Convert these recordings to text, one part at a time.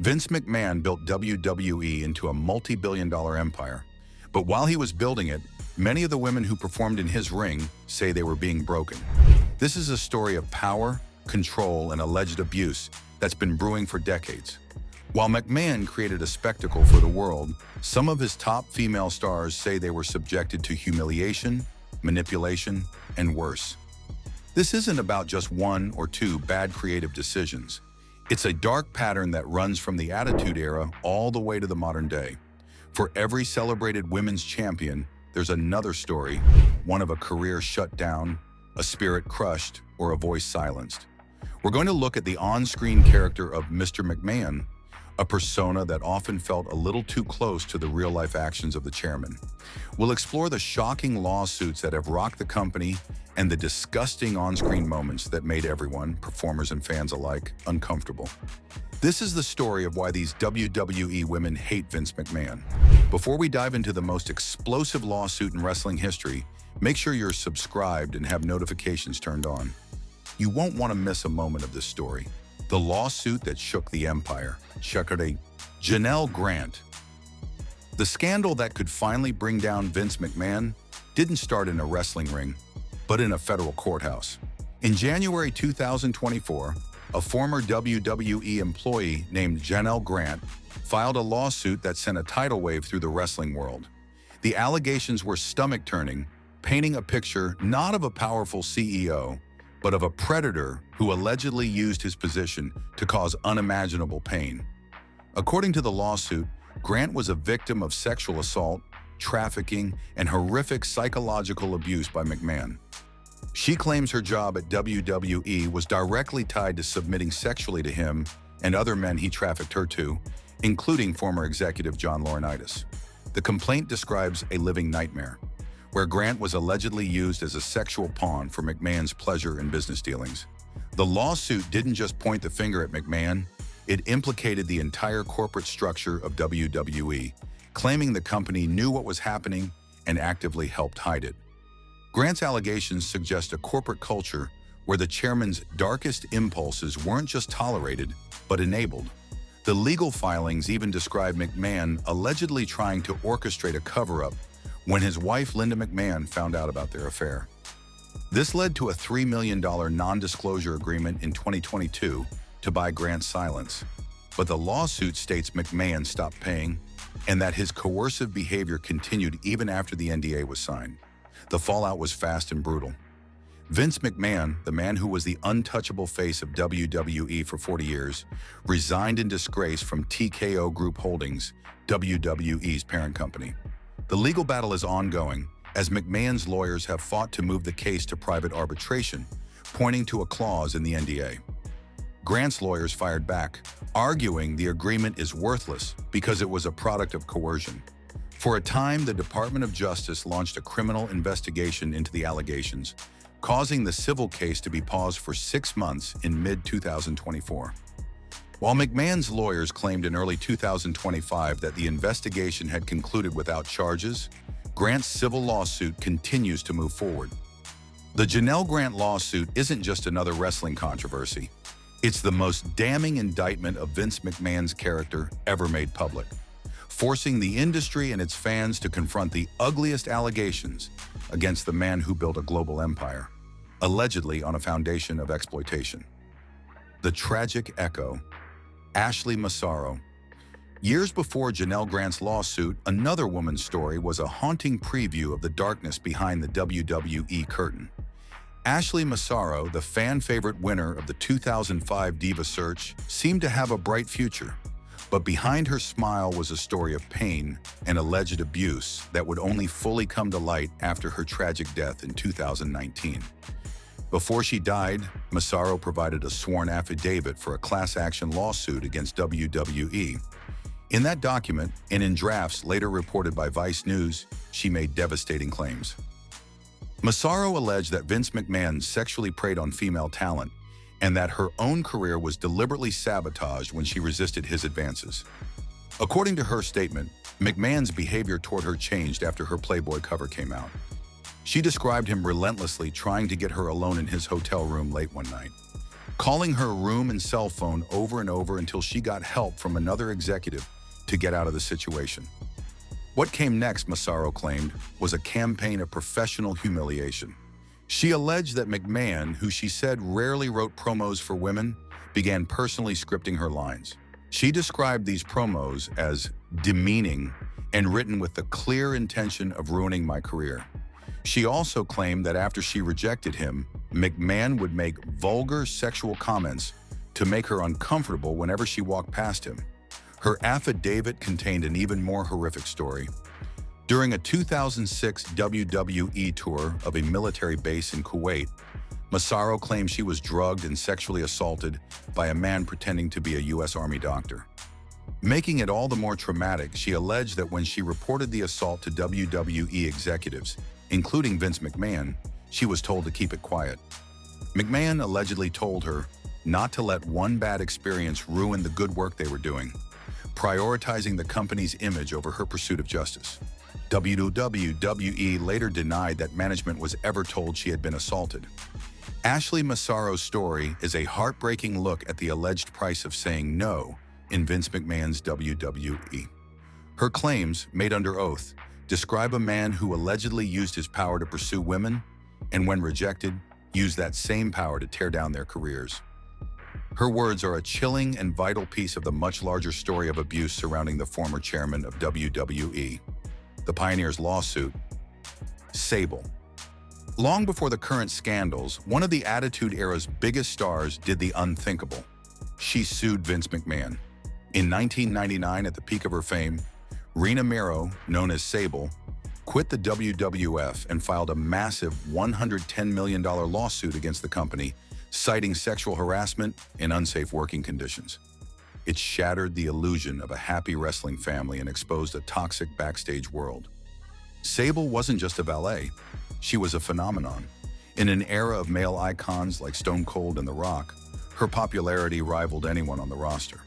Vince McMahon built WWE into a multi-billion-dollar empire. But while he was building it, many of the women who performed in his ring say they were being broken. This is a story of power, control, and alleged abuse that's been brewing for decades. While McMahon created a spectacle for the world, some of his top female stars say they were subjected to humiliation, manipulation, and worse. This isn't about just one or two bad creative decisions. It's a dark pattern that runs from the Attitude Era all the way to the modern day. For every celebrated women's champion, there's another story, one of a career shut down, a spirit crushed, or a voice silenced. We're going to look at the on-screen character of Mr. McMahon, a persona that often felt a little too close to the real-life actions of the chairman. We'll explore the shocking lawsuits that have rocked the company and the disgusting on-screen moments that made everyone, performers and fans alike, uncomfortable. This is the story of why these WWE women hate Vince McMahon. Before we dive into the most explosive lawsuit in wrestling history, make sure you're subscribed and have notifications turned on. You won't want to miss a moment of this story. The lawsuit that shook the empire. Janelle Grant. The scandal that could finally bring down Vince McMahon didn't start in a wrestling ring, but in a federal courthouse. In January 2024, a former WWE employee named Janelle Grant filed a lawsuit that sent a tidal wave through the wrestling world. The allegations were stomach-turning, painting a picture not of a powerful CEO, but of a predator who allegedly used his position to cause unimaginable pain. According to the lawsuit, Grant was a victim of sexual assault, trafficking, and horrific psychological abuse by McMahon. She claims her job at WWE was directly tied to submitting sexually to him and other men he trafficked her to, including former executive John Laurinaitis. The complaint describes a living nightmare, where Grant was allegedly used as a sexual pawn for McMahon's pleasure and business dealings. The lawsuit didn't just point the finger at McMahon, it implicated the entire corporate structure of WWE, claiming the company knew what was happening and actively helped hide it. Grant's allegations suggest a corporate culture where the chairman's darkest impulses weren't just tolerated, but enabled. The legal filings even describe McMahon allegedly trying to orchestrate a cover-up when his wife Linda McMahon found out about their affair. This led to a $3 million non-disclosure agreement in 2022 to buy Grant's silence. But the lawsuit states McMahon stopped paying and that his coercive behavior continued even after the NDA was signed. The fallout was fast and brutal. Vince McMahon, the man who was the untouchable face of WWE for 40 years, resigned in disgrace from TKO Group Holdings, WWE's parent company. The legal battle is ongoing, as McMahon's lawyers have fought to move the case to private arbitration, pointing to a clause in the NDA. Grant's lawyers fired back, arguing the agreement is worthless because it was a product of coercion. For a time, the Department of Justice launched a criminal investigation into the allegations, causing the civil case to be paused for 6 months in mid-2024. While McMahon's lawyers claimed in early 2025 that the investigation had concluded without charges, Grant's civil lawsuit continues to move forward. The Janelle Grant lawsuit isn't just another wrestling controversy. It's the most damning indictment of Vince McMahon's character ever made public, forcing the industry and its fans to confront the ugliest allegations against the man who built a global empire, allegedly on a foundation of exploitation. The tragic echo. Ashley Massaro. Years before Janelle Grant's lawsuit, another woman's story was a haunting preview of the darkness behind the WWE curtain. Ashley Massaro, the fan-favorite winner of the 2005 Diva Search, seemed to have a bright future. But behind her smile was a story of pain and alleged abuse that would only fully come to light after her tragic death in 2019. Before she died, Massaro provided a sworn affidavit for a class action lawsuit against WWE. In that document, and in drafts later reported by Vice News, she made devastating claims. Massaro alleged that Vince McMahon sexually preyed on female talent and that her own career was deliberately sabotaged when she resisted his advances. According to her statement, McMahon's behavior toward her changed after her Playboy cover came out. She described him relentlessly trying to get her alone in his hotel room late one night, calling her room and cell phone over and over until she got help from another executive to get out of the situation. What came next, Massaro claimed, was a campaign of professional humiliation. She alleged that McMahon, who she said rarely wrote promos for women, began personally scripting her lines. She described these promos as demeaning and written with the clear intention of ruining my career. She also claimed that after she rejected him, McMahon would make vulgar sexual comments to make her uncomfortable whenever she walked past him. Her affidavit contained an even more horrific story. During a 2006 WWE tour of a military base in Kuwait, Massaro claimed she was drugged and sexually assaulted by a man pretending to be a U.S. Army doctor. Making it all the more traumatic, she alleged that when she reported the assault to WWE executives, including Vince McMahon, she was told to keep it quiet. McMahon allegedly told her not to let one bad experience ruin the good work they were doing, prioritizing the company's image over her pursuit of justice. WWE later denied that management was ever told she had been assaulted. Ashley Massaro's story is a heartbreaking look at the alleged price of saying no in Vince McMahon's WWE. Her claims, made under oath, describe a man who allegedly used his power to pursue women and, when rejected, used that same power to tear down their careers. Her words are a chilling and vital piece of the much larger story of abuse surrounding the former chairman of WWE. The Pioneer's lawsuit, Sable. Long before the current scandals, one of the Attitude Era's biggest stars did the unthinkable. She sued Vince McMahon. In 1999, at the peak of her fame, Rena Mero, known as Sable, quit the WWF and filed a massive $110 million lawsuit against the company, citing sexual harassment and unsafe working conditions. It shattered the illusion of a happy wrestling family and exposed a toxic backstage world. Sable wasn't just a valet, she was a phenomenon. In an era of male icons like Stone Cold and The Rock, her popularity rivaled anyone on the roster.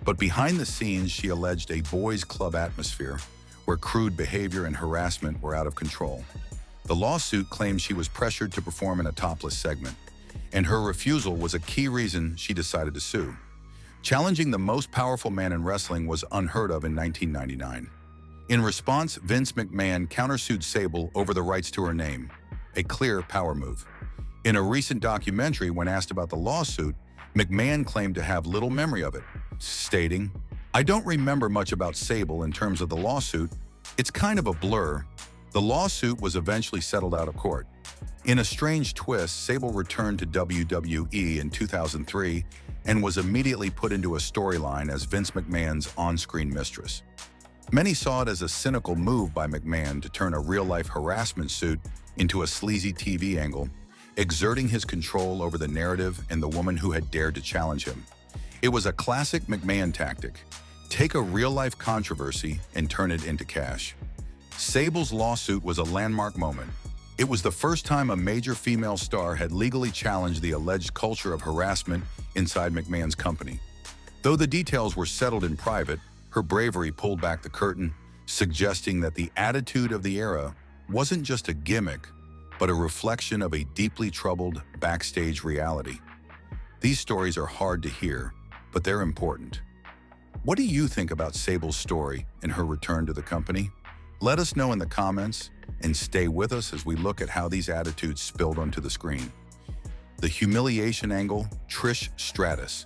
But behind the scenes, she alleged a boys' club atmosphere where crude behavior and harassment were out of control. The lawsuit claimed she was pressured to perform in a topless segment, and her refusal was a key reason she decided to sue. Challenging the most powerful man in wrestling was unheard of in 1999. In response, Vince McMahon countersued Sable over the rights to her name, a clear power move. In a recent documentary, when asked about the lawsuit, McMahon claimed to have little memory of it, stating, "I don't remember much about Sable in terms of the lawsuit. It's kind of a blur." The lawsuit was eventually settled out of court. In a strange twist, Sable returned to WWE in 2003 and was immediately put into a storyline as Vince McMahon's on-screen mistress. Many saw it as a cynical move by McMahon to turn a real-life harassment suit into a sleazy TV angle, exerting his control over the narrative and the woman who had dared to challenge him. It was a classic McMahon tactic: take a real-life controversy and turn it into cash. Sable's lawsuit was a landmark moment. It was the first time a major female star had legally challenged the alleged culture of harassment inside McMahon's company. Though the details were settled in private, her bravery pulled back the curtain, suggesting that the attitude of the era wasn't just a gimmick, but a reflection of a deeply troubled backstage reality. These stories are hard to hear, but they're important. What do you think about Sable's story and her return to the company? Let us know in the comments, and stay with us as we look at how these attitudes spilled onto the screen. The humiliation angle, Trish Stratus.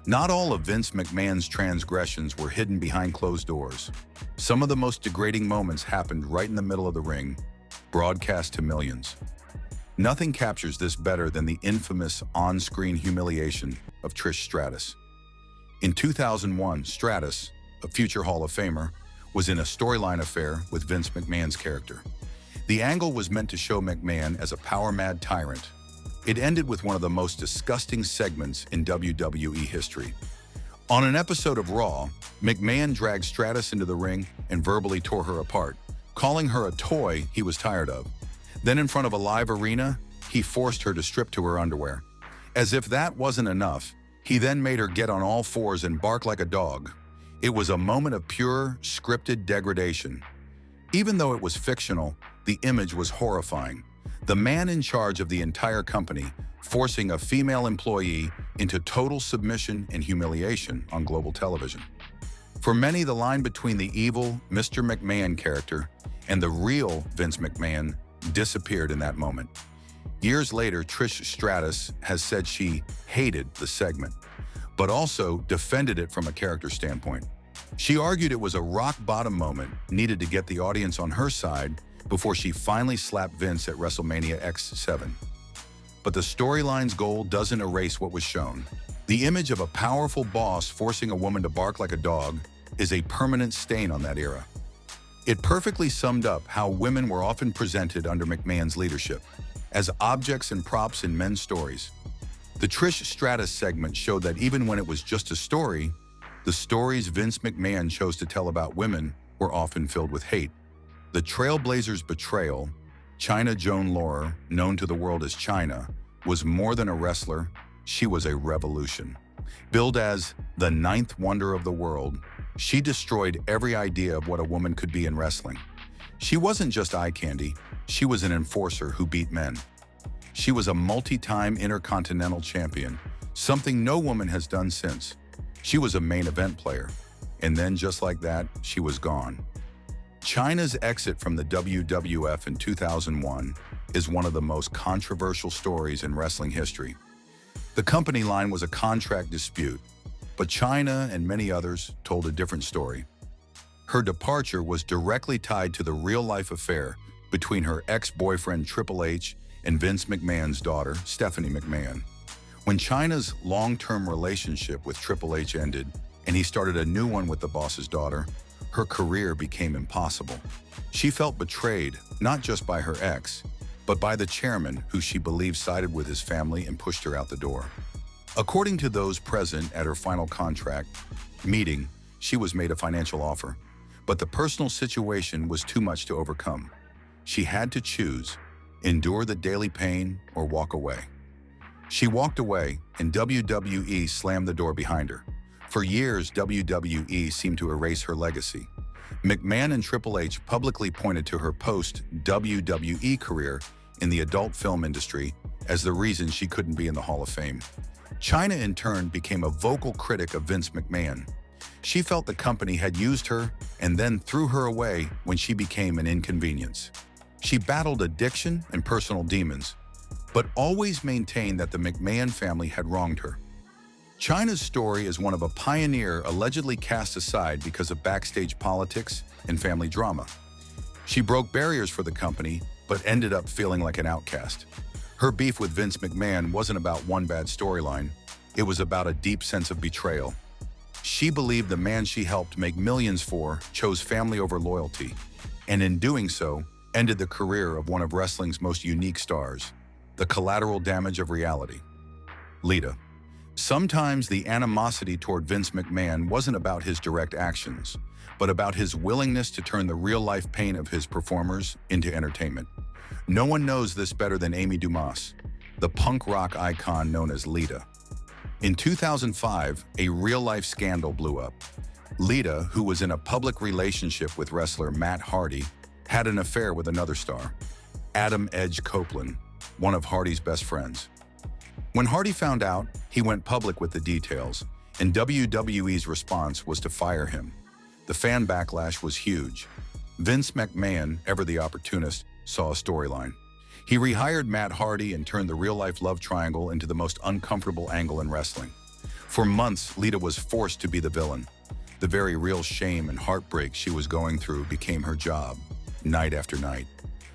Not all of Vince McMahon's transgressions were hidden behind closed doors. Some of the most degrading moments happened right in the middle of the ring, broadcast to millions. Nothing captures this better than the infamous on-screen humiliation of Trish Stratus. In 2001, Stratus, a future Hall of Famer, was in a storyline affair with Vince McMahon's character. The angle was meant to show McMahon as a power-mad tyrant. It ended with one of the most disgusting segments in WWE history. On an episode of Raw, McMahon dragged Stratus into the ring and verbally tore her apart, calling her a toy he was tired of. Then, in front of a live arena, he forced her to strip to her underwear. As if that wasn't enough, he then made her get on all fours and bark like a dog. It was a moment of pure, scripted degradation. Even though it was fictional, the image was horrifying. the man in charge of the entire company, forcing a female employee into total submission and humiliation on global television. For many, the line between the evil Mr. McMahon character and the real Vince McMahon disappeared in that moment. Years later, Trish Stratus has said she hated the segment, but also defended it from a character standpoint. She argued it was a rock-bottom moment needed to get the audience on her side before she finally slapped Vince at WrestleMania X7. But the storyline's goal doesn't erase what was shown. The image of a powerful boss forcing a woman to bark like a dog is a permanent stain on that era. It perfectly summed up how women were often presented under McMahon's leadership, as objects and props in men's stories. The Trish Stratus segment showed that even when it was just a story, the stories Vince McMahon chose to tell about women were often filled with hate. The Trailblazers' betrayal, Chyna Joan Laurer, known to the world as Chyna, was more than a wrestler, she was a revolution. Billed as the ninth wonder of the world, she destroyed every idea of what a woman could be in wrestling. She wasn't just eye candy, she was an enforcer who beat men. She was a multi-time Intercontinental Champion, something no woman has done since. She was a main event player, and then just like that, she was gone. Chyna's exit from the WWF in 2001 is one of the most controversial stories in wrestling history. The company line was a contract dispute, but Chyna and many others told a different story. Her departure was directly tied to the real-life affair between her ex-boyfriend Triple H and Vince McMahon's daughter, Stephanie McMahon. When Chyna's long-term relationship with Triple H ended and he started a new one with the boss's daughter, her career became impossible. She felt betrayed, not just by her ex, but by the chairman who she believed sided with his family and pushed her out the door. According to those present at her final contract meeting, she was made a financial offer, but the personal situation was too much to overcome. She had to choose, endure the daily pain or walk away. She walked away, and WWE slammed the door behind her. For years, WWE seemed to erase her legacy. McMahon and Triple H publicly pointed to her post-WWE career in the adult film industry as the reason she couldn't be in the Hall of Fame. Chyna, in turn, became a vocal critic of Vince McMahon. She felt the company had used her and then threw her away when she became an inconvenience. She battled addiction and personal demons, but always maintained that the McMahon family had wronged her. Chyna's story is one of a pioneer allegedly cast aside because of backstage politics and family drama. She broke barriers for the company, but ended up feeling like an outcast. Her beef with Vince McMahon wasn't about one bad storyline, it was about a deep sense of betrayal. She believed the man she helped make millions for chose family over loyalty, and in doing so, ended the career of one of wrestling's most unique stars. The collateral damage of reality. Lita. Sometimes the animosity toward Vince McMahon wasn't about his direct actions, but about his willingness to turn the real-life pain of his performers into entertainment. No one knows this better than Amy Dumas, the punk rock icon known as Lita. In 2005, a real-life scandal blew up. Lita, who was in a public relationship with wrestler Matt Hardy, had an affair with another star, Adam Edge Copeland, one of Hardy's best friends. When Hardy found out, he went public with the details, and WWE's response was to fire him. The fan backlash was huge. Vince McMahon, ever the opportunist, saw a storyline. He rehired Matt Hardy and turned the real-life love triangle into the most uncomfortable angle in wrestling. For months, Lita was forced to be the villain. The very real shame and heartbreak she was going through became her job, night after night.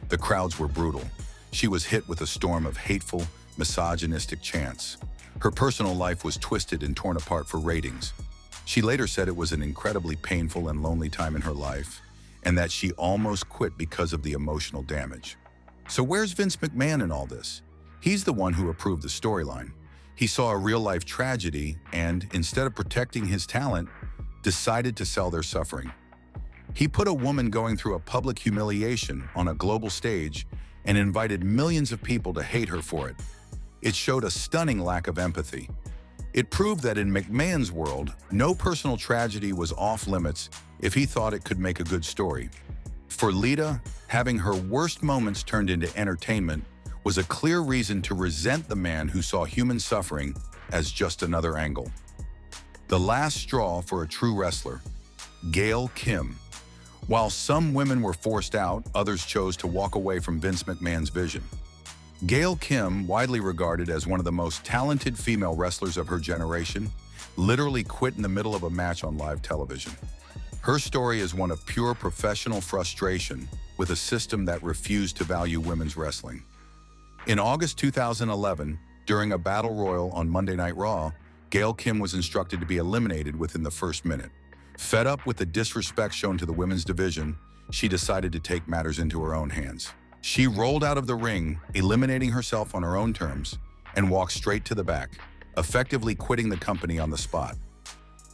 The crowds were brutal. She was hit with a storm of hateful, misogynistic chants. Her personal life was twisted and torn apart for ratings. She later said it was an incredibly painful and lonely time in her life, and that she almost quit because of the emotional damage. So where's Vince McMahon in all this? He's the one who approved the storyline. He saw a real-life tragedy and, instead of protecting his talent, decided to sell their suffering. He put a woman going through a public humiliation on a global stage and invited millions of people to hate her for it. It showed a stunning lack of empathy. It proved that in McMahon's world, no personal tragedy was off limits if he thought it could make a good story. For Lita, Having her worst moments turned into entertainment was a clear reason to resent the man who saw human suffering as just another angle. The last straw for a true wrestler, Gail Kim. While some women were forced out, others chose to walk away from Vince McMahon's vision. Gail Kim, widely regarded as one of the most talented female wrestlers of her generation, literally quit in the middle of a match on live television. Her story is one of pure professional frustration with a system that refused to value women's wrestling. In August 2011, during a battle royal on Monday Night Raw, Gail Kim was instructed to be eliminated within the first minute. Fed up with the disrespect shown to the women's division, she decided to take matters into her own hands. She rolled out of the ring, eliminating herself on her own terms, and walked straight to the back, effectively quitting the company on the spot.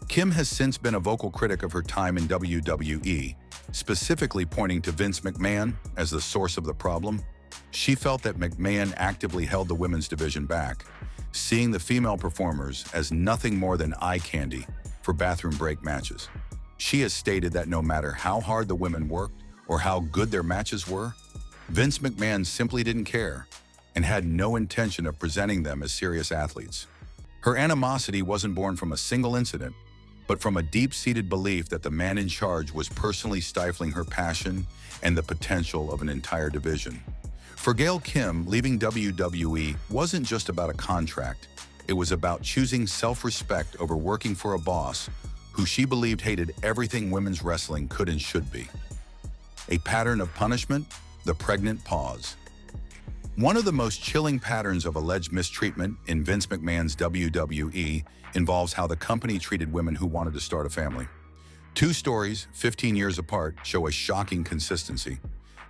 Kim has since been a vocal critic of her time in WWE, specifically pointing to Vince McMahon as the source of the problem. She felt that McMahon actively held the women's division back, seeing the female performers as nothing more than eye candy for bathroom break matches. She has stated that no matter how hard the women worked or how good their matches were, Vince McMahon simply didn't care and had no intention of presenting them as serious athletes. Her animosity wasn't born from a single incident, but from a deep-seated belief that the man in charge was personally stifling her passion and the potential of an entire division. For Gail Kim, leaving WWE wasn't just about a contract. It was about choosing self-respect over working for a boss who she believed hated everything women's wrestling could and should be. A pattern of punishment, the pregnant pause. One of the most chilling patterns of alleged mistreatment in Vince McMahon's WWE involves how the company treated women who wanted to start a family. Two stories, 15 years apart, show a shocking consistency.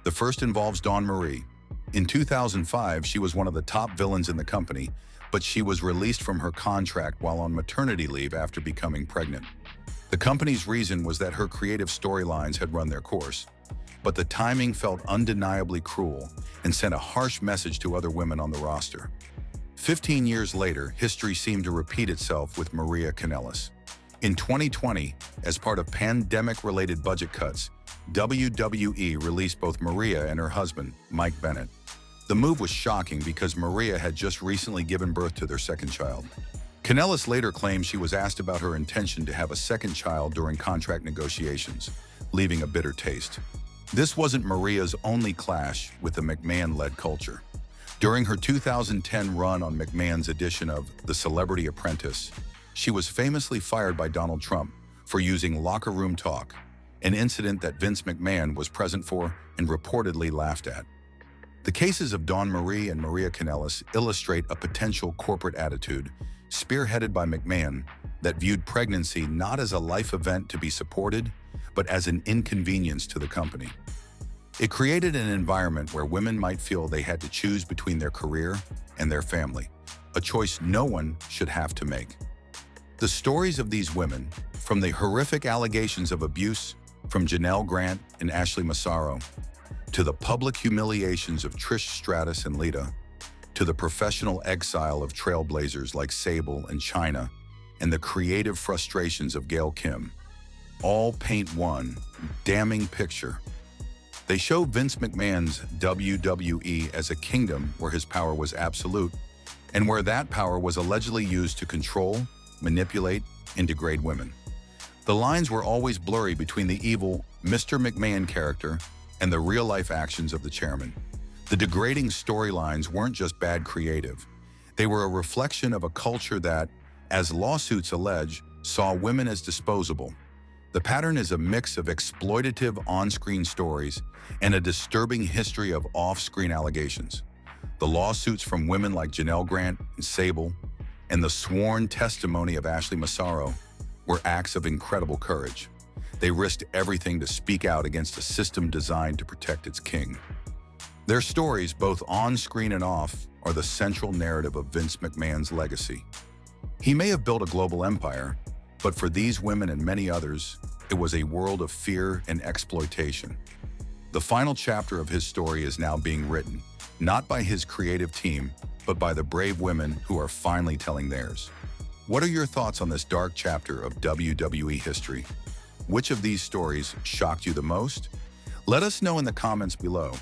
The first involves Dawn Marie. In 2005, she was one of the top villains in the company, but she was released from her contract while on maternity leave after becoming pregnant. The company's reason was that her creative storylines had run their course, but the timing felt undeniably cruel and sent a harsh message to other women on the roster. 15 years later, history seemed to repeat itself with Maria Kanellis. In 2020, as part of pandemic-related budget cuts, WWE released both Maria and her husband, Mike Bennett. The move was shocking because Maria had just recently given birth to their second child. Kanellis later claimed she was asked about her intention to have a second child during contract negotiations, leaving a bitter taste. This wasn't Maria's only clash with the McMahon-led culture. During her 2010 run on McMahon's edition of The Celebrity Apprentice, she was famously fired by Donald Trump for using locker room talk, an incident that Vince McMahon was present for and reportedly laughed at. The cases of Dawn Marie and Maria Kanellis illustrate a potential corporate attitude, spearheaded by McMahon, that viewed pregnancy not as a life event to be supported, but as an inconvenience to the company. It created an environment where women might feel they had to choose between their career and their family, a choice no one should have to make. The stories of these women, from the horrific allegations of abuse from Janelle Grant and Ashley Massaro, to the public humiliations of Trish Stratus and Lita, to the professional exile of trailblazers like Sable and Chyna, and the creative frustrations of Gail Kim, all paint one damning picture. They show Vince McMahon's WWE as a kingdom where his power was absolute, and where that power was allegedly used to control, manipulate, and degrade women. The lines were always blurry between the evil Mr. McMahon character and the real-life actions of the chairman. The degrading storylines weren't just bad creative. They were a reflection of a culture that, as lawsuits allege, saw women as disposable. The pattern is a mix of exploitative on-screen stories and a disturbing history of off-screen allegations. The lawsuits from women like Janelle Grant and Sable, and the sworn testimony of Ashley Massaro, were acts of incredible courage. They risked everything to speak out against a system designed to protect its king. Their stories, both on-screen and off, are the central narrative of Vince McMahon's legacy. He may have built a global empire, but for these women and many others, it was a world of fear and exploitation. The final chapter of his story is now being written, not by his creative team, but by the brave women who are finally telling theirs. What are your thoughts on this dark chapter of WWE history? Which of these stories shocked you the most? Let us know in the comments below.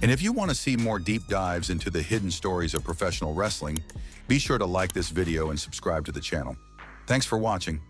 And if you want to see more deep dives into the hidden stories of professional wrestling, be sure to like this video and subscribe to the channel. Thanks for watching.